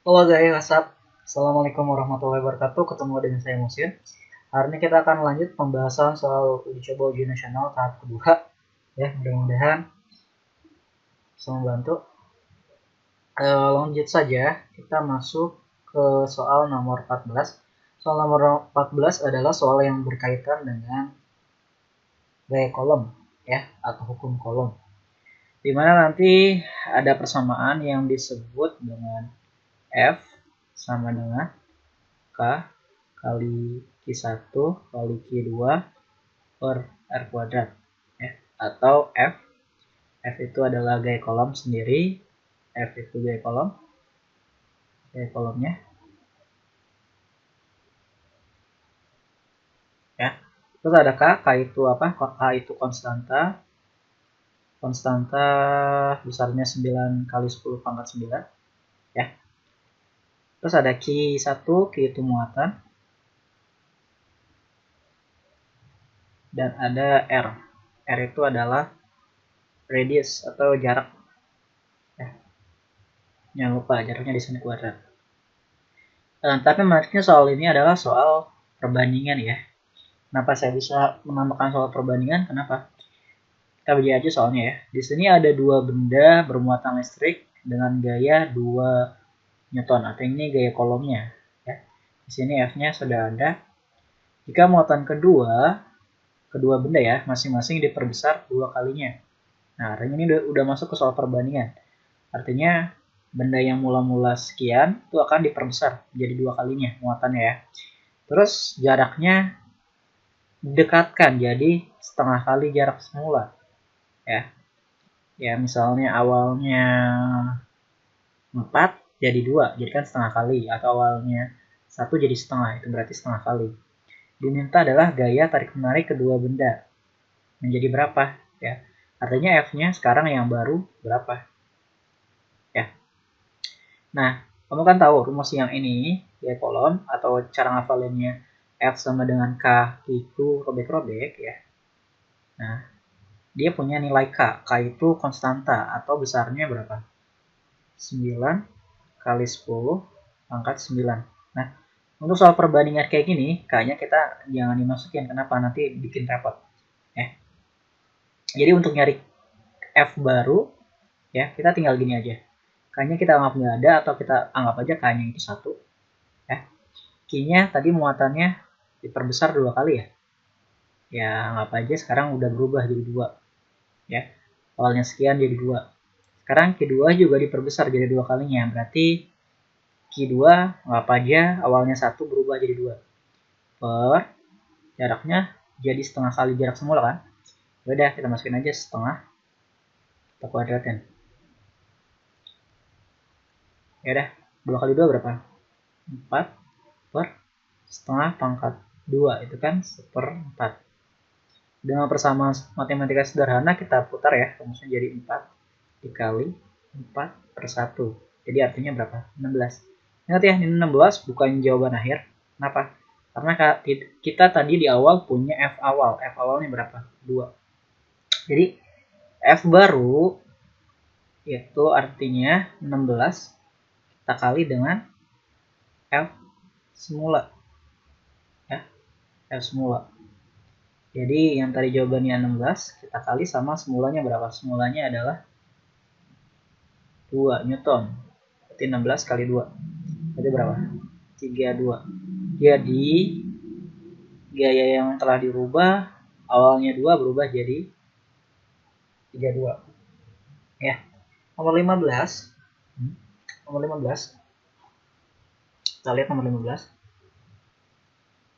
Halo guys, what's up? Assalamualaikum warahmatullahi wabarakatuh. Ketemu dengan saya Musin. Hari ini kita akan lanjut pembahasan soal uji coba ujian nasional tahap kedua. Ya, mudah-mudahan bisa membantu. Lanjut saja, kita masuk ke soal nomor 14. Soal nomor 14 adalah soal yang berkaitan dengan gaya kolom, ya, atau hukum kolom. Di mana nanti ada persamaan yang disebut dengan F sama dengan K kali Q1 kali Q2 per R kuadrat, ya. Atau F itu adalah gaya kolom sendiri, F itu gaya kolomnya, ya. Terus ada K itu apa? K itu konstanta besarnya 9 kali 10 pangkat 9, ya. Terus ada Q1, Q itu muatan, dan ada R itu adalah radius atau jarak, ya. Jangan lupa jaraknya di sini kuadrat. Tapi menariknya soal ini adalah soal perbandingan, ya. Kenapa saya bisa menambahkan soal perbandingan? Kenapa? Kita bagi aja soalnya, ya. Di sini ada dua benda bermuatan listrik dengan gaya 2 Newton. Artinya ini gaya kolomnya, ya. Di sini F-nya sudah ada. Jika muatan kedua benda, ya, masing-masing diperbesar 2 kalinya. Nah, artinya ini udah masuk ke soal perbandingan. Artinya benda yang mula-mula sekian itu akan diperbesar jadi 2 kalinya muatannya, ya. Terus jaraknya dekatkan jadi setengah kali jarak semula, ya. Ya, misalnya awalnya 4 jadi 2, jadi kan setengah kali, atau awalnya 1 jadi setengah, itu berarti setengah kali. Diminta adalah gaya tarik menarik kedua benda menjadi berapa, ya. Artinya F-nya sekarang yang baru berapa, ya. Nah, kamu kan tahu rumus yang ini, gaya kolom, atau cara ngafalinnya F sama dengan K itu robek-robek, ya. Nah, dia punya nilai K. K itu konstanta atau besarnya berapa? 9 kali 10 pangkat 9. Nah, untuk soal perbandingan kayak gini, K-nya kita jangan dimasukin. Kenapa? Nanti bikin repot. Jadi untuk nyari F baru, ya, kita tinggal gini aja. K-nya kita anggap nggak ada, atau kita anggap aja K-nya itu 1. Ya. Q-nya tadi muatannya diperbesar 2 kali, ya. Ya, anggap aja sekarang udah berubah jadi 2. Ya. Awalnya sekian jadi 2. Sekarang Q2 juga diperbesar jadi 2 kalinya. Berarti Q2 anggap aja awalnya 1 berubah jadi 2. Per jaraknya jadi setengah kali jarak semula, kan. Udah, kita masukin aja setengah, kita kuadratin. Ya udah, 2 kali 2 berapa? 4 per setengah pangkat 2, itu kan 1/4. Dengan persamaan matematika sederhana kita putar, ya, rumusnya jadi 4 dikali 4 per 1. Jadi artinya berapa? 16. Ingat, ya, ini 16 bukan jawaban akhir. Kenapa? Karena kita tadi di awal punya F awal. F awalnya berapa? 2. Jadi F baru itu artinya 16 kita kali dengan F semula, ya, F semula. Jadi yang tadi jawabannya 16 kita kali sama semulanya berapa? Semulanya adalah 2 Newton. Berarti 16 kali 2. Berarti berapa? 32. Jadi gaya yang telah dirubah awalnya 2 berubah jadi 32. Ya. Nomor 15. Nomor 15. Kita lihat nomor 15.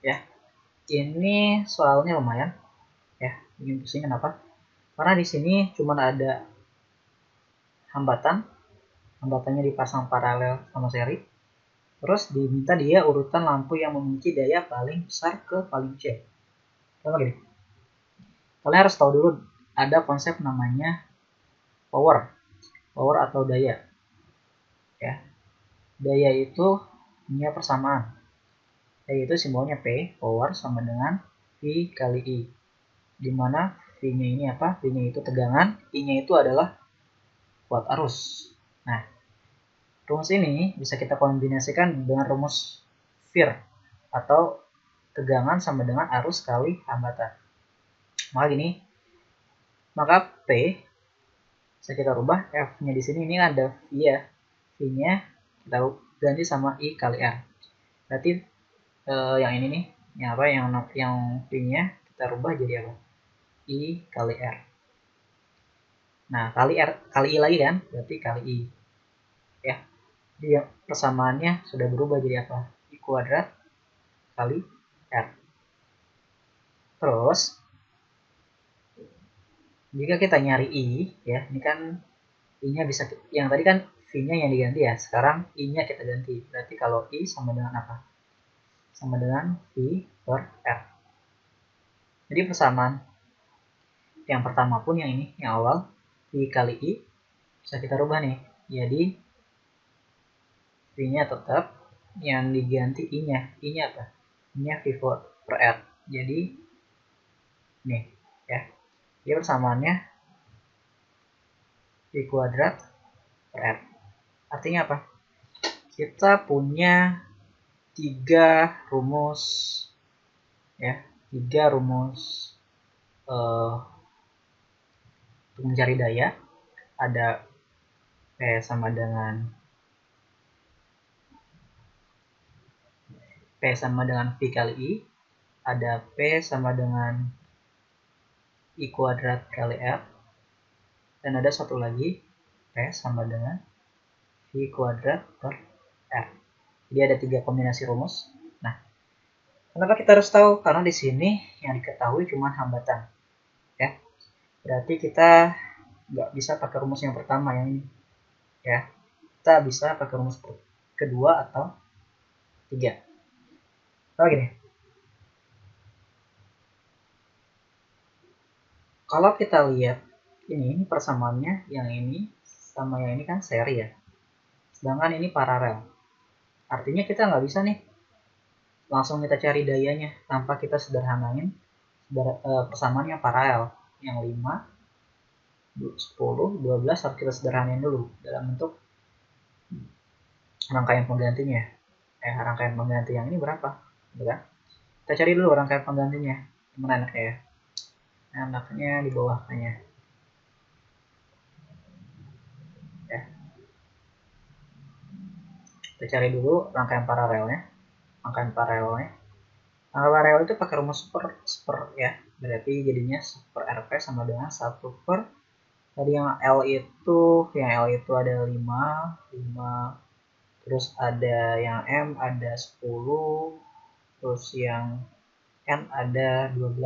Ya. Ini soalnya lumayan, ya. Bikin pusing, kenapa? Karena di sini cuma ada hambatannya dipasang paralel sama seri. Terus diminta dia urutan lampu yang memiliki daya paling besar ke paling kecil. Contoh gini. Kalian harus tahu dulu ada konsep namanya power atau daya. Ya. Daya itu punya persamaan. Daya itu simbolnya P, power sama dengan V kali I. Di mana V-nya ini apa? V-nya itu tegangan, I-nya itu adalah kuat arus. Nah, Rumus ini bisa kita kombinasikan dengan rumus Veer atau tegangan sama dengan arus kali hambatan. Maka gini, maka P bisa kita rubah, F-nya di sini ini ada V ya. V-nya kita ganti sama I kali R. Berarti yang ini nih, yang apa? Yang V-nya kita rubah jadi apa? I kali R. Nah, kali I lagi kan? Berarti kali I. Ya. Jadi persamaannya sudah berubah jadi apa? I kuadrat kali R. Terus jika kita nyari I, ya, ini kan I-nya bisa, yang tadi kan V-nya yang diganti ya, sekarang I-nya kita ganti. Berarti kalau I sama dengan apa? Sama dengan V per R. Jadi persamaan yang pertama pun yang ini, yang awal, V kali I, bisa kita rubah nih. Jadi V-nya tetap, yang diganti I-nya. I-nya apa? I-nya V per R. Jadi nih, ya. Jadi persamaannya V kuadrat per R. Artinya apa? Kita punya 3 rumus, ya, 3 rumus untuk mencari daya. Ada P sama dengan V kali I, ada P sama dengan I kuadrat kali R, dan ada satu lagi P sama dengan V kuadrat per R. Jadi ada 3 kombinasi rumus. Nah, kenapa kita harus tahu? Karena di sini yang diketahui cuma hambatan, ya. Berarti kita nggak bisa pakai rumus yang pertama yang ini, ya. Kita bisa pakai rumus kedua atau 3. Kalau gini, kalau kita lihat ini persamaannya, yang ini sama yang ini kan seri ya, sedangkan ini paralel. Artinya kita nggak bisa nih langsung kita cari dayanya tanpa kita sederhanain persamaan yang paralel, yang 5, 10, 12 harus kita sederhanain dulu dalam bentuk rangkaian penggantinya. Rangkaian pengganti yang ini berapa? Kan? Kita cari dulu rangkaian penggantinya. Gimana enaknya ya? Enaknya di bawahnya. Ya. Kita cari dulu rangkaian paralelnya. Rangkaian paralel itu pakai rumus super ya. Berarti jadinya super RP sama dengan 1 per tadi yang L itu ada 5, terus ada yang M ada 10, terus yang N ada 12.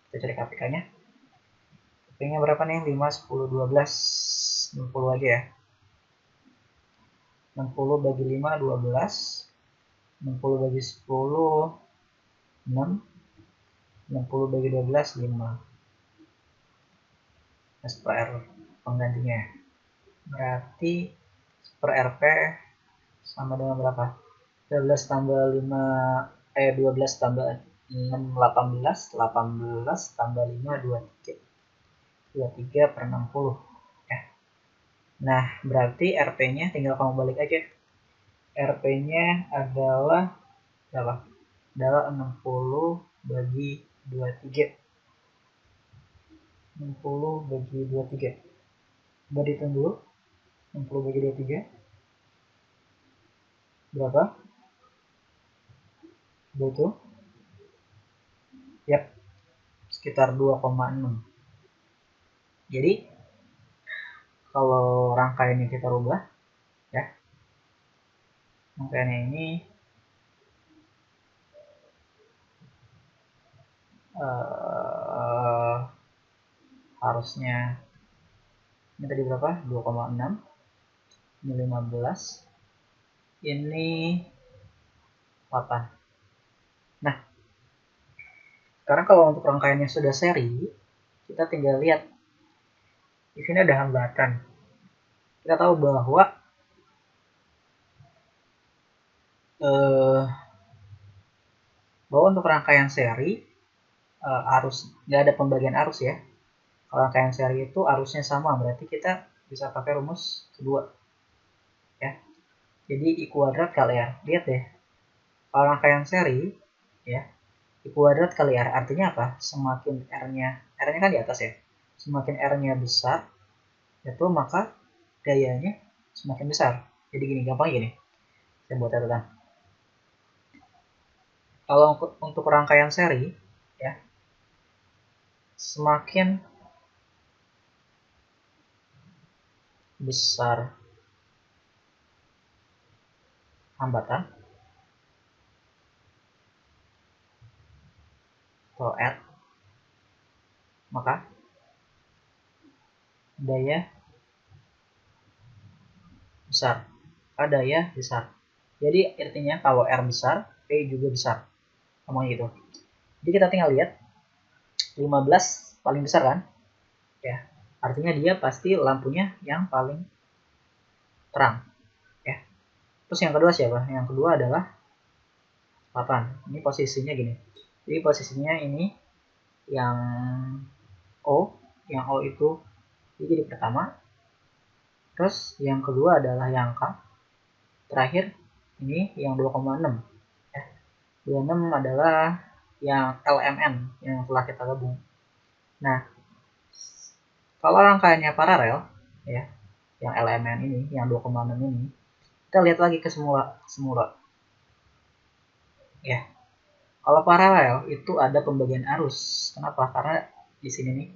Kita cari KPK-nya. KPK-nya berapa nih? 5, 10, 12, 60 aja ya. 60 bagi 5, 12. 60 bagi 10, 6. 60 bagi 12, 5. Per R penggantinya. Berarti per RP sama dengan berapa? 12 tambah 5, 12 tambah 6, 18. 18 tambah 5, 23. 23 per 60. Ya. Nah, berarti RP-nya tinggal kamu balik aja. RP-nya adalah berapa? Adalah 60 bagi 23. 60 bagi 23. Coba dihitung dulu. 60 bagi 23. Berapa? Coba itu. Yap. Sekitar 2,6. Jadi, kalau rangkaiannya kita rubah, ya. Rangkaiannya ini harusnya ini tadi berapa? 2,6. Ini 15. Ini 8. Nah, sekarang kalau untuk rangkaiannya sudah seri, kita tinggal lihat di sini ada hambatan. Kita tahu bahwa untuk rangkaian seri arus nggak ada pembagian arus ya. Kalau rangkaian seri itu arusnya sama, berarti kita bisa pakai rumus kedua, ya. Jadi I kuadrat kali R. Lihat deh, kalau rangkaian seri, ya, I kuadrat kali R artinya apa? Semakin R-nya kan di atas ya. Semakin R-nya besar, itu maka dayanya semakin besar. Jadi gini, gampang gini. Saya buat catatan. Kalau untuk rangkaian seri, ya, semakin besar hambatan atau R, maka daya besar. Daya besar. Jadi artinya kalau R besar, P juga besar. Ngomong gitu. Jadi kita tinggal lihat 15 paling besar kan? Ya. Artinya dia pasti lampunya yang paling terang, ya. Terus yang kedua siapa? Yang kedua adalah 8. Ini posisinya gini. Jadi posisinya ini yang O itu jadi pertama. Terus yang kedua adalah yang K. Terakhir ini yang 2,6. 26 adalah yang LMN yang telah kita gabung. Nah, kalau rangkaiannya paralel, ya, yang LMN ini, yang 2,6 ini, kita lihat lagi ke semula. Ya, kalau paralel itu ada pembagian arus. Kenapa? Karena di sini nih,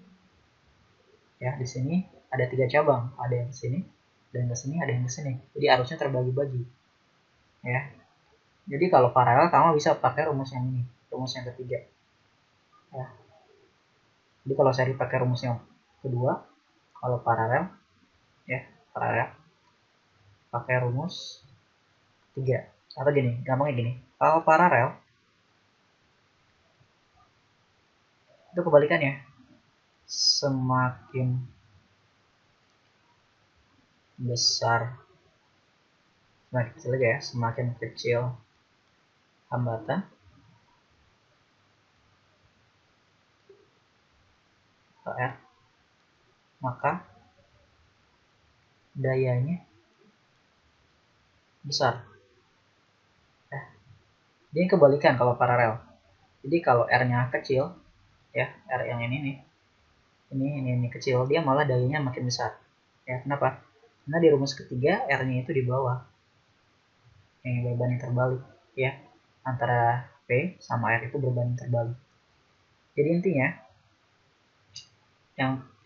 ya, di sini ada 3 cabang, ada yang di sini, dan ke sini, ada yang ke sini. Jadi arusnya terbagi-bagi, ya. Jadi kalau paralel kamu bisa pakai rumus yang ini, rumus yang ketiga. Ya. Jadi kalau seri pakai rumus yang kedua, kalau paralel, ya, paralel pakai rumus 3. Atau gini, gampangnya gini. Kalau paralel itu kebalikannya. Semakin besar, semakin kecil aja ya, semakin kecil hambatan, R, maka dayanya besar. Jadi kebalikan kalau paralel. Jadi kalau R-nya kecil, ya, R yang ini kecil, dia malah dayanya makin besar. Ya, kenapa? Karena di rumus ketiga R-nya itu di bawah, yang berbanding terbalik, ya, antara P sama R itu berbanding terbalik. Jadi intinya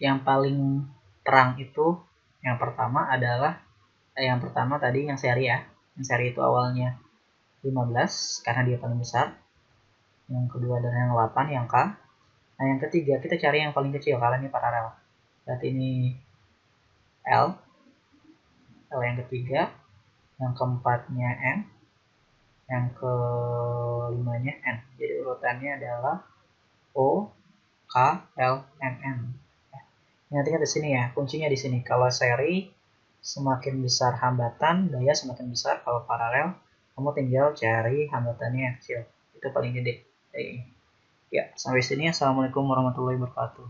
yang paling terang itu yang pertama adalah yang pertama tadi yang seri ya. Yang seri itu awalnya 15 karena dia paling besar. Yang kedua adalah yang 8 yang K. Nah, yang ketiga kita cari yang paling kecil kalau ini paralel. Berarti ini L yang ketiga, yang keempatnya N, yang kelimanya N. Jadi urutannya adalah O, K, L, M, N. Ingat-ingat di sini ya, kuncinya di sini. Kalau seri semakin besar hambatan, daya semakin besar. Kalau paralel, kamu tinggal cari hambatannya yang kecil. Itu paling gede. Ya, sampai sini. Assalamualaikum warahmatullahi wabarakatuh.